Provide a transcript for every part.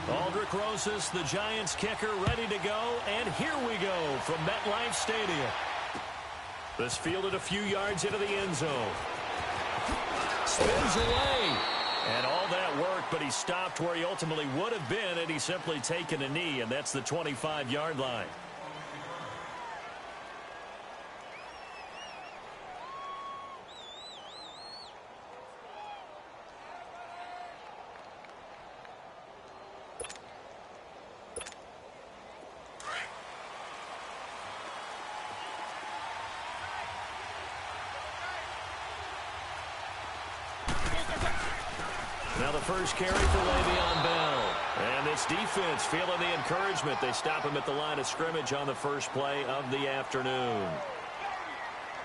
Aldrich Rosas, the Giants kicker, ready to go. And here we go from MetLife Stadium. This fielded a few yards into the end zone. Spins away. And all that work, but he stopped where he ultimately would have been had he simply taken a knee, and that's the 25-yard line. Now the first carry for Le'Veon Bell. And this defense feeling the encouragement. They stop him at the line of scrimmage on the first play of the afternoon.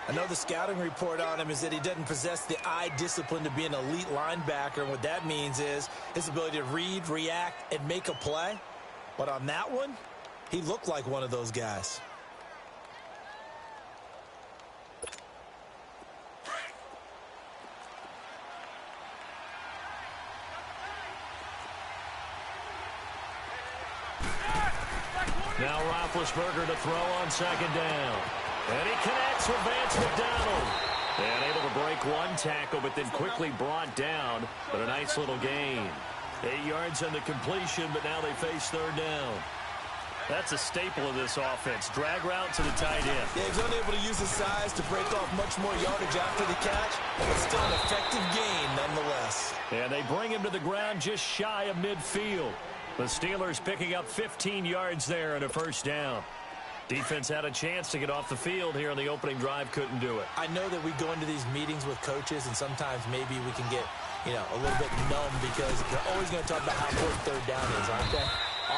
I know the scouting report on him is that he doesn't possess the eye discipline to be an elite linebacker. And what that means is his ability to read, react, and make a play. But on that one, he looked like one of those guys. Now Roethlisberger to throw on second down. And he connects with Vance McDonald. And able to break one tackle, but then quickly brought down. But a nice little gain. 8 yards on the completion, but now they face third down. That's a staple of this offense. Drag route to the tight end. Yeah, he's unable to use his size to break off much more yardage after the catch, but still an effective gain nonetheless. And they bring him to the ground just shy of midfield. The Steelers picking up 15 yards there and a first down. Defense had a chance to get off the field here on the opening drive, couldn't do it. I know that we go into these meetings with coaches, and sometimes maybe we can get, a little bit numb because they're always going to talk about how important third down is, aren't they?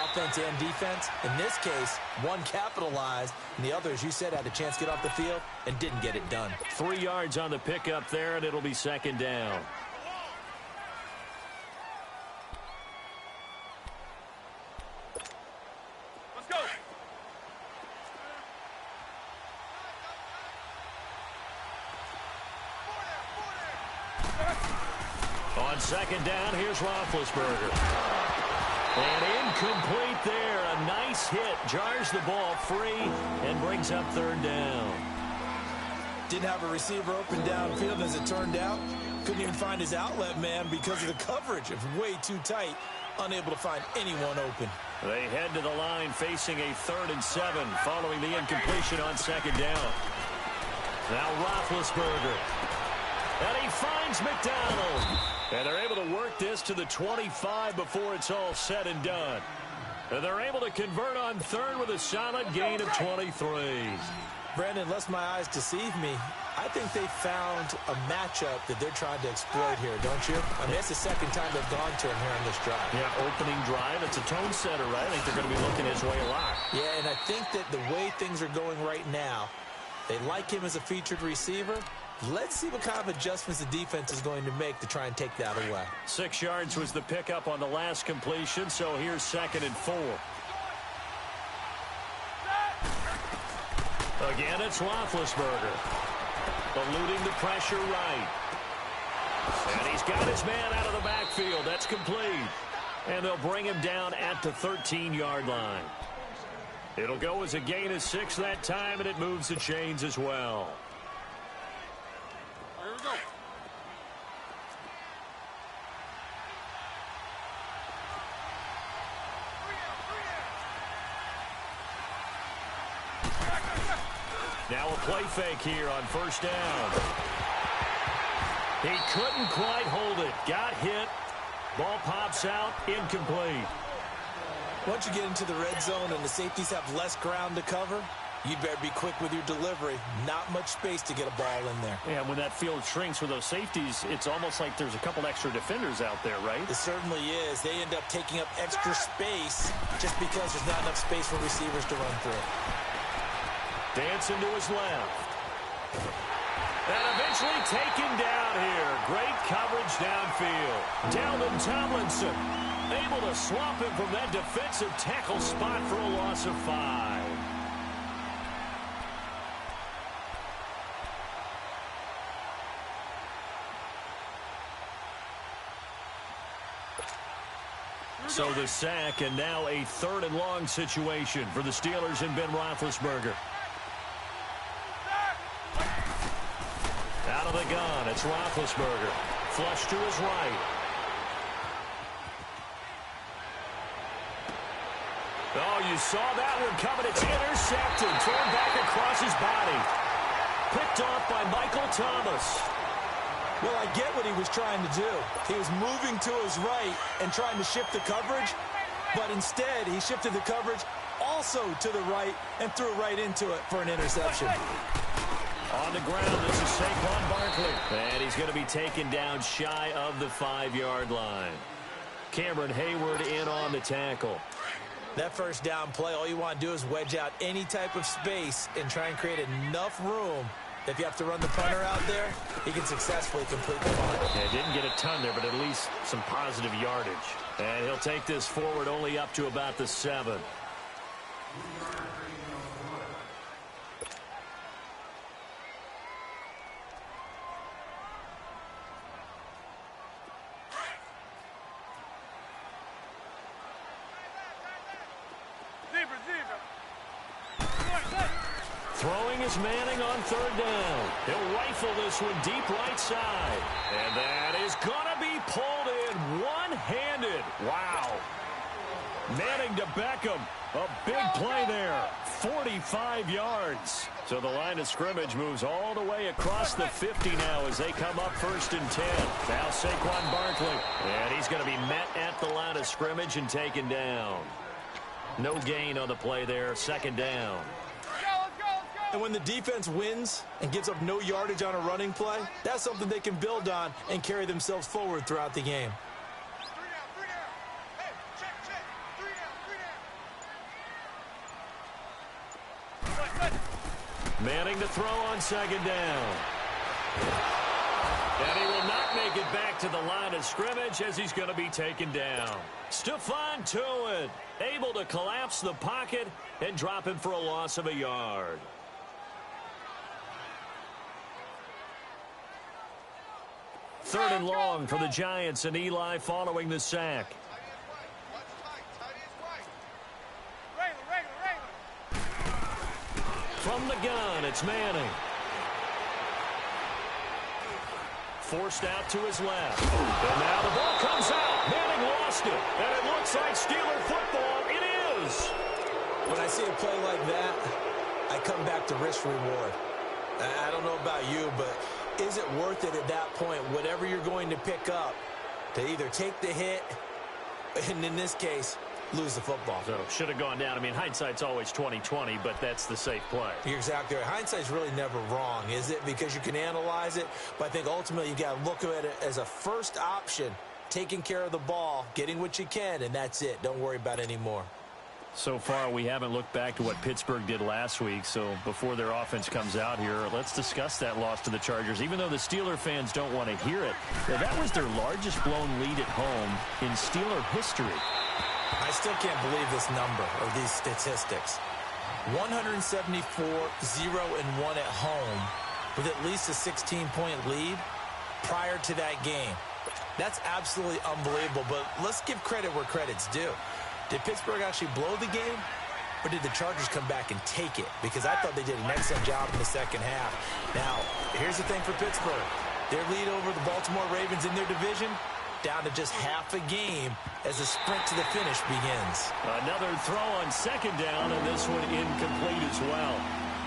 Offense and defense. In this case, one capitalized, and the other, as you said, had a chance to get off the field and didn't get it done. 3 yards on the pickup there, and it'll be second down. On second down, here's Roethlisberger. And incomplete there. A nice hit. Jars the ball free and brings up third down. Didn't have a receiver open downfield, as it turned out. Couldn't even find his outlet man because of the coverage. It was way too tight. Unable to find anyone open. They head to the line facing a 3rd and 7 following the incompletion on second down. Now Roethlisberger. And he finds McDonald. And they're able to work this to the 25 before it's all said and done. And they're able to convert on third with a solid gain of 23. Brandon, unless my eyes deceive me, I think they found a matchup that they're trying to exploit here, don't you? I mean, it's the second time they've gone to him here on this drive. Yeah, opening drive. It's a tone setter, right? I think they're going to be looking his way a lot. Yeah, and I think that the way things are going right now, they like him as a featured receiver. Let's see what kind of adjustments the defense is going to make to try and take that away. 6 yards was the pickup on the last completion, so here's 2nd and 4. Again, it's Roethlisberger. Eluding the pressure right. And he's got his man out of the backfield. That's complete. And they'll bring him down at the 13-yard line. It'll go as a gain of 6 that time, and it moves the chains as well. Here we go. Now a play fake here on first down. He couldn't quite hold it. Got hit. Ball pops out. Incomplete. Once you get into the red zone and the safeties have less ground to cover, you better be quick with your delivery. Not much space to get a ball in there. Yeah, when that field shrinks with those safeties, it's almost like there's a couple extra defenders out there, right? It certainly is. They end up taking up extra space just because there's not enough space for receivers to run through. Dancing to his left. And eventually taken down here. Great coverage downfield. Dalvin Tomlinson able to swamp him from that defensive tackle spot for a loss of 5. So the sack, and now a 3rd and long situation for the Steelers and Ben Roethlisberger. Out of the gun, it's Roethlisberger. Flush to his right. Oh, you saw that one coming. It's intercepted. Thrown back across his body. Picked off by Michael Thomas. Well, I get what he was trying to do. He was moving to his right and trying to shift the coverage, but instead he shifted the coverage also to the right and threw right into it for an interception. On the ground, this is Saquon Barkley. And he's going to be taken down shy of the 5-yard line. Cameron Hayward in on the tackle. That first down play, all you want to do is wedge out any type of space and try and create enough room. If you have to run the punter out there, he can successfully complete the punt. Yeah, didn't get a ton there, but at least some positive yardage. And he'll take this forward only up to about the 7. Throwing is Manning on 3rd down. He'll rifle this one deep right side. And that is going to be pulled in one-handed. Wow. Manning to Beckham. A big play there. 45 yards. So the line of scrimmage moves all the way across the 50 now as they come up 1st and 10. Now Saquon Barkley. And he's going to be met at the line of scrimmage and taken down. No gain on the play there. 2nd down. And when the defense wins and gives up no yardage on a running play, that's something they can build on and carry themselves forward throughout the game. Manning to throw on 2nd down. And he will not make it back to the line of scrimmage as he's going to be taken down. Stephon Tuitt able to collapse the pocket and drop him for a loss of a yard. Third and long for the Giants, and Eli following the sack. From the gun, it's Manning. Forced out to his left. And now the ball comes out. Manning lost it. And it looks like Steeler football. It is. When I see a play like that, I come back to risk reward. I don't know about you, but is it worth it at that point, whatever you're going to pick up, to either take the hit, and in this case, lose the football? So should have gone down. I mean, hindsight's always 20/20, but that's the safe play. You're exactly right. Hindsight's really never wrong, is it? Because you can analyze it, but I think ultimately you got to look at it as a first option, taking care of the ball, getting what you can, and that's it. Don't worry about it anymore. So far, we haven't looked back to what Pittsburgh did last week, so before their offense comes out here, let's discuss that loss to the Chargers. Even though the Steeler fans don't want to hear it, that was their largest blown lead at home in Steeler history. I still can't believe this number or these statistics. 174, 0-1 at home with at least a 16-point lead prior to that game. That's absolutely unbelievable, but let's give credit where credit's due. Did Pittsburgh actually blow the game, or did the Chargers come back and take it? Because I thought they did an excellent job in the second half. Now, here's the thing for Pittsburgh. Their lead over the Baltimore Ravens in their division down to just half a game as the sprint to the finish begins. Another throw on 2nd down, and this one incomplete as well.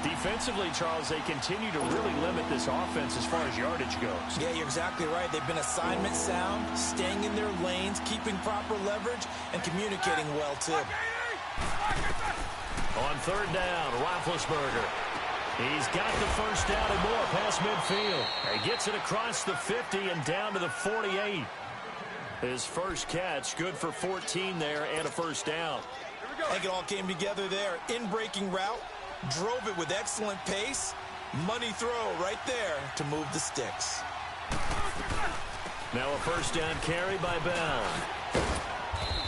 Defensively, Charles, they continue to really limit this offense as far as yardage goes. Yeah, you're exactly right. They've been assignment sound, staying in their lanes, keeping proper leverage, and communicating well, too. On 3rd down, Roethlisberger. He's got the first down and more past midfield. He gets it across the 50 and down to the 48. His first catch, good for 14 there and a first down. I think it all came together there. In-breaking route, drove it with excellent pace. Money throw right there to move the sticks. Now a first down carry by Bell.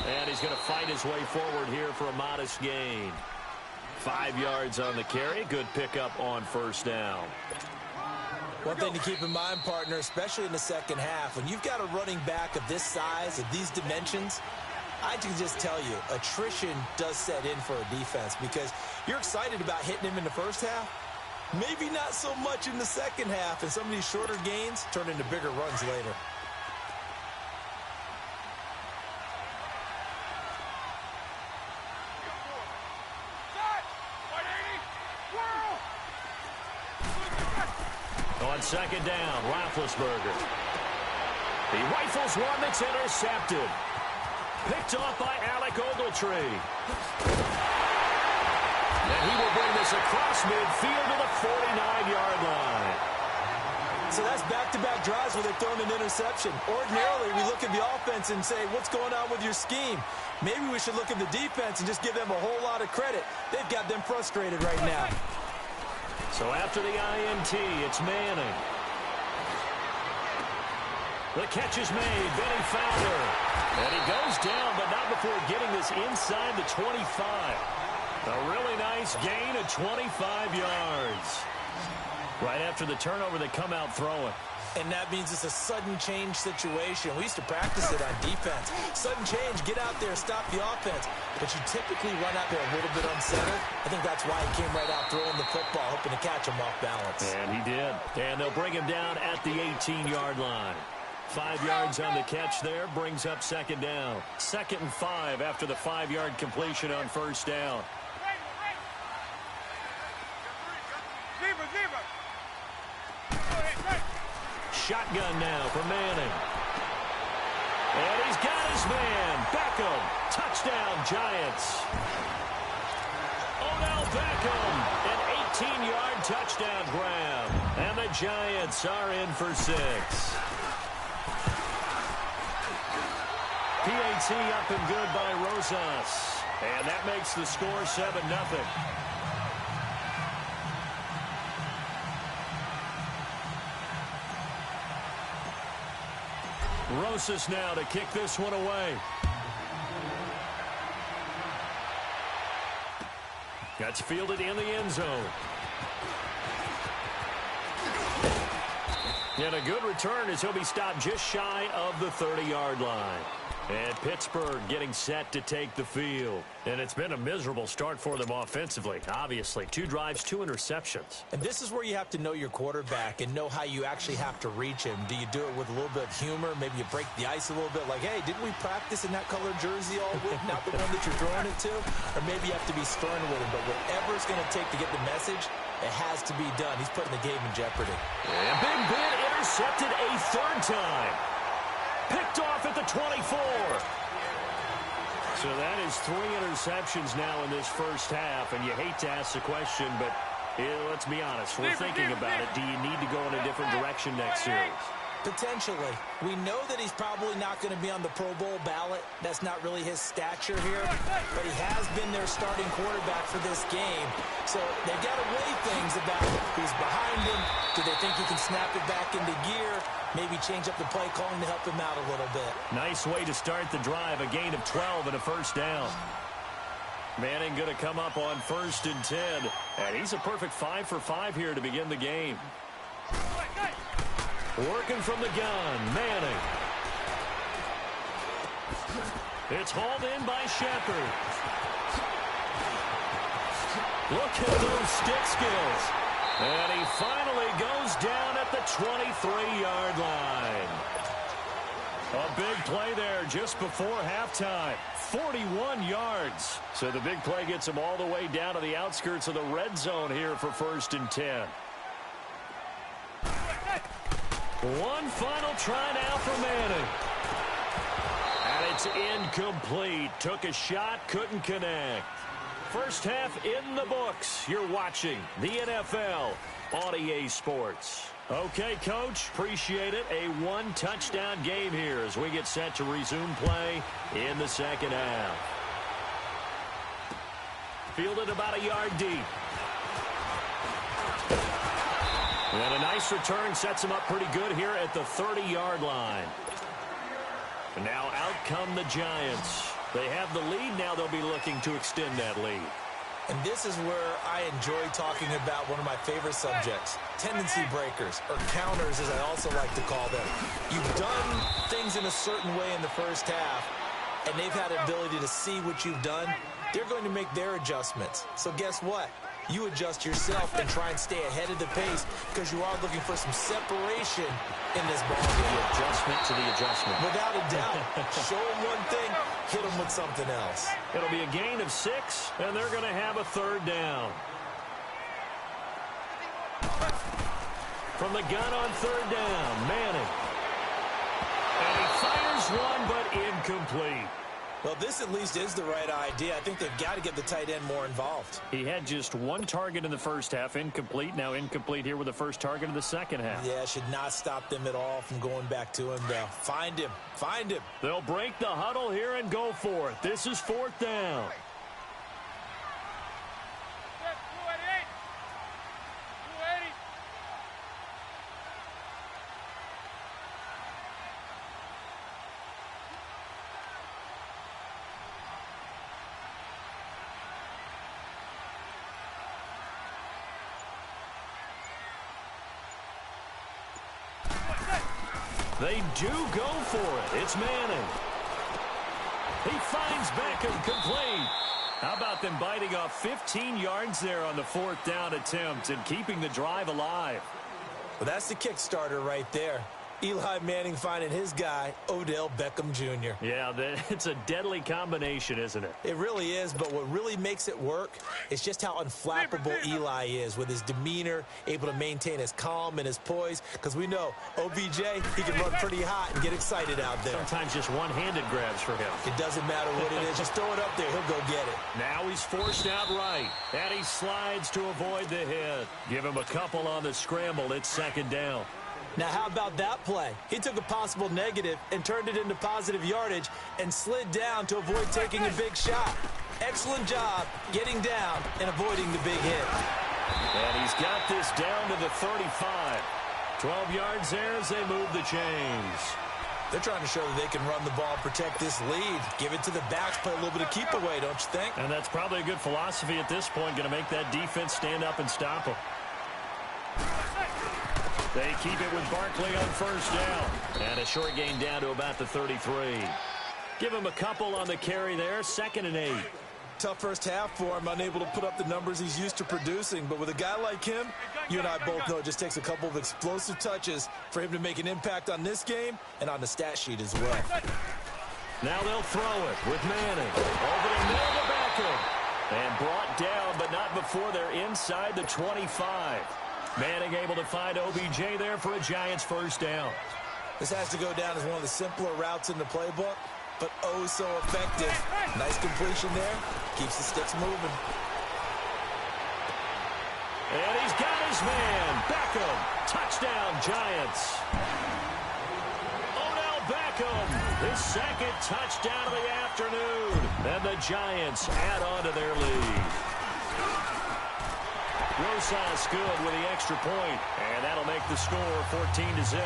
And he's going to fight his way forward here for a modest gain. 5 yards on the carry. Good pickup on first down. One thing to keep in mind, partner, especially in the second half, when you've got a running back of this size, of these dimensions, I can just tell you, attrition does set in for a defense because you're excited about hitting him in the first half. Maybe not so much in the second half, and some of these shorter gains turn into bigger runs later. On second down, Roethlisberger. He rifles one that's intercepted. Picked off by Alec Ogletree. And he will bring this across midfield to the 49-yard line. So that's back-to-back drives where they've thrown an interception. Ordinarily, we look at the offense and say, what's going on with your scheme? Maybe we should look at the defense and just give them a whole lot of credit. They've got them frustrated right now. So after the INT, it's Manning. The catch is made. Benny Fowler. And he goes down, but not before getting this inside the 25. A really nice gain of 25 yards. Right after the turnover, they come out throwing. And that means it's a sudden change situation. We used to practice it on defense. Sudden change, get out there, stop the offense. But you typically run out there a little bit unsettled. I think that's why he came right out throwing the football, hoping to catch him off balance. And he did. And they'll bring him down at the 18-yard line. 5 yards on the catch there, brings up second down. 2nd and 5 after the 5-yard completion on first down. Shotgun now for Manning. And he's got his man. Beckham. Touchdown, Giants. Odell Beckham. An 18-yard touchdown grab. And the Giants are in for 6. PAT up and good by Rosas. And that makes the score 7-0. Rosas now to kick this one away. That's fielded in the end zone. And a good return as he'll be stopped just shy of the 30-yard line. And Pittsburgh getting set to take the field. And it's been a miserable start for them offensively. Obviously, 2 drives, 2 interceptions. And this is where you have to know your quarterback and know how you actually have to reach him. Do you do it with a little bit of humor? Maybe you break the ice a little bit like, hey, didn't we practice in that colored jersey all week? Not the one that you're throwing it to? Or maybe you have to be stern with him. But whatever it's going to take to get the message, it has to be done. He's putting the game in jeopardy. And Big Ben intercepted a 3rd time. Picked off at the 24. So that is 3 interceptions now in this first half. And you hate to ask the question, but let's be honest. We're thinking about it. Do you need to go in a different direction next series? Potentially. We know that he's probably not going to be on the Pro Bowl ballot. That's not really his stature here. But he has been their starting quarterback for this game. So they've got to weigh things about who's behind him. Do they think he can snap it back into gear? Maybe change up the play calling to help him out a little bit. Nice way to start the drive. A gain of 12 and a first down. Manning going to come up on 1st and 10. And he's a perfect 5 for 5 here to begin the game. Working from the gun, Manning. It's hauled in by Shepard. Look at those stick skills. And he finally goes down at the 23-yard line. A big play there just before halftime. 41 yards. So the big play gets him all the way down to the outskirts of the red zone here for 1st and 10. One final try now for Manning. And it's incomplete. Took a shot, couldn't connect. First half in the books. You're watching the NFL on EA Sports. Okay, Coach, appreciate it. A 1-touchdown game here as we get set to resume play in the second half. Fielded about a yard deep. And a nice return sets him up pretty good here at the 30-yard line. And now out come the Giants. They have the lead. Now they'll be looking to extend that lead. And this is where I enjoy talking about one of my favorite subjects, tendency breakers, or counters as I also like to call them. You've done things in a certain way in the first half. and they've had the ability to see what you've done, they're going to make their adjustments. So guess what? You adjust yourself and try and stay ahead of the pace because you are looking for some separation in this ball game. The adjustment to the adjustment. Without a doubt. Show them one thing, hit them with something else. It'll be a gain of 6, and they're going to have a third down. From the gun on third down, Manning. And he fires one, but incomplete. Well, this at least is the right idea. I think they've got to get the tight end more involved. He had just 1 target in the first half, incomplete. Now incomplete here with the first target in the second half. Yeah, should not stop them at all from going back to him, though. Find him. Find him. They'll break the huddle here and go for it. This is 4th down. They do go for it. It's Manning. He finds Beckham complete. How about them biting off 15 yards there on the 4th down attempt and keeping the drive alive? Well, that's the kickstarter right there. Eli Manning finding his guy, Odell Beckham Jr. Yeah, it's a deadly combination, isn't it? It really is, but what really makes it work is just how unflappable Eli is with his demeanor, able to maintain his calm and his poise, because we know OBJ, he can run pretty hot and get excited out there. Sometimes just one-handed grabs for him. It doesn't matter what it is. Just throw it up there. He'll go get it. Now he's forced out right, and he slides to avoid the hit. Give him a couple on the scramble. It's 2nd down. Now, how about that play? He took a possible negative and turned it into positive yardage and slid down to avoid taking a big shot. Excellent job getting down and avoiding the big hit. And he's got this down to the 35. 12 yards there as they move the chains. They're trying to show that they can run the ball, protect this lead. Give it to the backs, play a little bit of keep away, don't you think? And that's probably a good philosophy at this point, going to make that defense stand up and stop them. They keep it with Barkley on 1st down. And a short gain down to about the 33. Give him a couple on the carry there. 2nd and 8. Tough first half for him, unable to put up the numbers he's used to producing. But with a guy like him, you and I both know it just takes a couple of explosive touches for him to make an impact on this game and on the stat sheet as well. Now they'll throw it with Manning. Over the middle to Beckham. And brought down, but not before they're inside the 25. Manning able to find OBJ there for a Giants 1st down. This has to go down as one of the simpler routes in the playbook, but oh so effective. Nice completion there. Keeps the sticks moving. And he's got his man. Beckham. Touchdown, Giants. Odell Beckham. His 2nd touchdown of the afternoon. And the Giants add on to their lead. Rosas good with the extra point, and that'll make the score 14-0.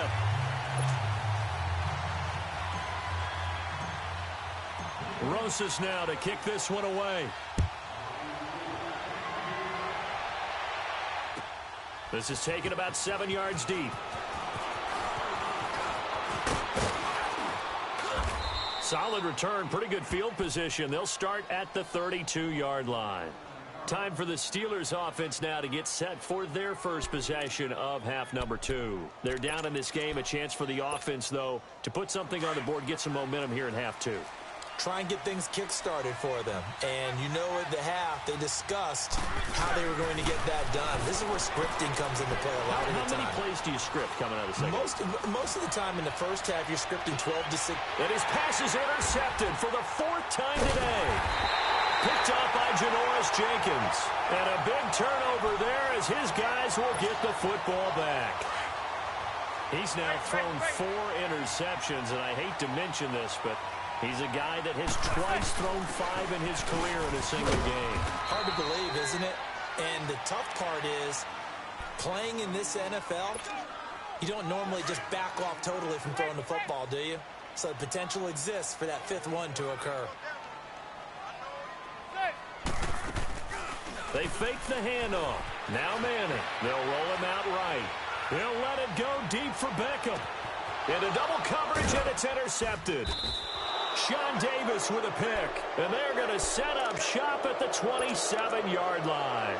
Rosas now to kick this one away. This is taken about 7 yards deep. Solid return, pretty good field position. They'll start at the 32-yard line. Time for the Steelers offense now to get set for their first possession of half number 2. They're down in this game. A chance for the offense, though, to put something on the board, get some momentum here in half 2. Try and get things kick-started for them. And you know at the half, they discussed how they were going to get that done. This is where scripting comes into play a lot of the time. How many plays do you script coming out of the second? Most of the time in the first half, you're scripting 12 to 6. And his pass is intercepted for the 4th time today. Picked up by Janoris Jenkins. And a big turnover there as his guys will get the football back. He's now thrown 4 interceptions, and I hate to mention this, but he's a guy that has twice thrown 5 in his career in a single game. Hard to believe, isn't it? And the tough part is, playing in this NFL, you don't normally just back off totally from throwing the football, do you? So the potential exists for that 5th one to occur. They fake the handoff. Now Manning. They'll roll him out right. He'll let it go deep for Beckham. Into double coverage, and it's intercepted. Sean Davis with a pick. And they're going to set up shop at the 27-yard line.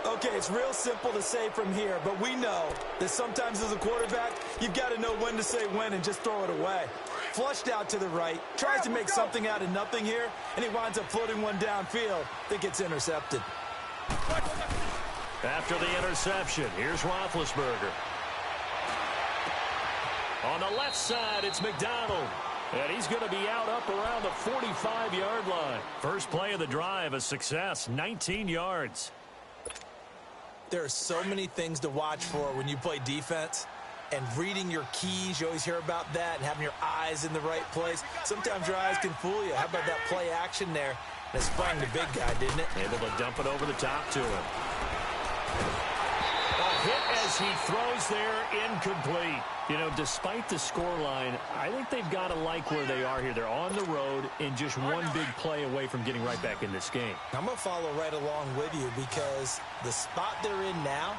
Okay, it's real simple to say from here, but we know that sometimes as a quarterback, you've got to know when to say when and just throw it away. Flushed out to the right, tries to make something out of nothing here, and he winds up floating one downfield that gets intercepted. After the interception, here's Roethlisberger. On the left side, it's McDonald. And he's going to be out up around the 45-yard line. First play of the drive, a success, 19 yards. There are so many things to watch for when you play defense. And reading your keys, you always hear about that, and having your eyes in the right place. Sometimes your eyes can fool you. How about that play action there? That sprang the big guy, didn't it? Able to dump it over the top to him. A hit as he throws there, incomplete. You know, despite the scoreline, I think they've got to like where they are here. They're on the road and just one big play away from getting right back in this game. I'm going to follow right along with you because the spot they're in now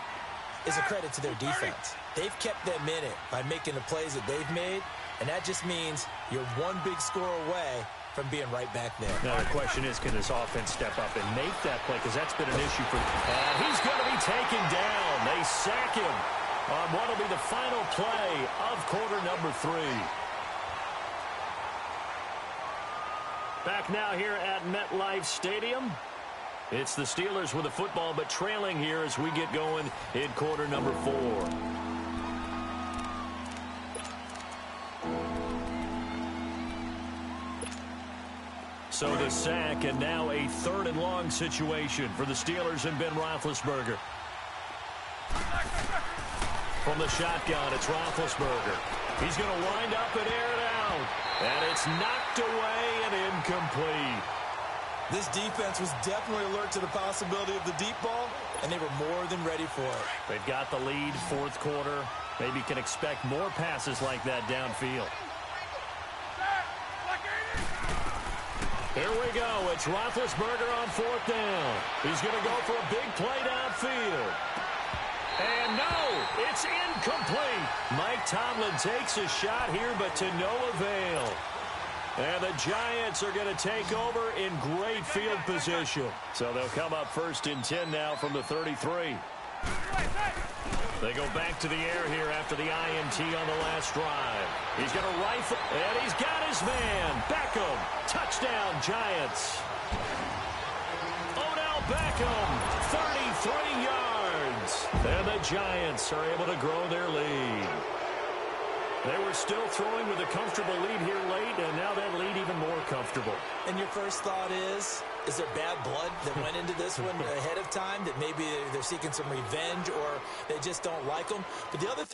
is a credit to their defense. They've kept them in it by making the plays that they've made, and that just means you're one big score away from being right back there. Now, the question is, can this offense step up and make that play? Because that's been an issue for them. And he's going to be taken down. They sack him on what will be the final play of quarter number 3. Back now here at MetLife Stadium. It's the Steelers with the football, but trailing here as we get going in quarter number 4. So the sack, and now a 3rd and long situation for the Steelers and Ben Roethlisberger. From the shotgun, it's Roethlisberger. He's going to wind up and air it out. And it's knocked away and incomplete. This defense was definitely alert to the possibility of the deep ball, and they were more than ready for it. They've got the lead, 4th quarter. Maybe can expect more passes like that downfield. Here we go. It's Roethlisberger on 4th down. He's going to go for a big play downfield. And no, it's incomplete. Mike Tomlin takes a shot here, but to no avail. And the Giants are going to take over in great field position. So they'll come up 1st and 10 now from the 33. They go back to the air here after the INT on the last drive. He's going to rifle, and he's got his man. Beckham, touchdown Giants. Odell Beckham, 33 yards. And the Giants are able to grow their lead. They were still throwing with a comfortable lead here late, and now that lead even more comfortable. And your first thought is there bad blood that went into this one ahead of time, that maybe they're seeking some revenge or they just don't like them? But the other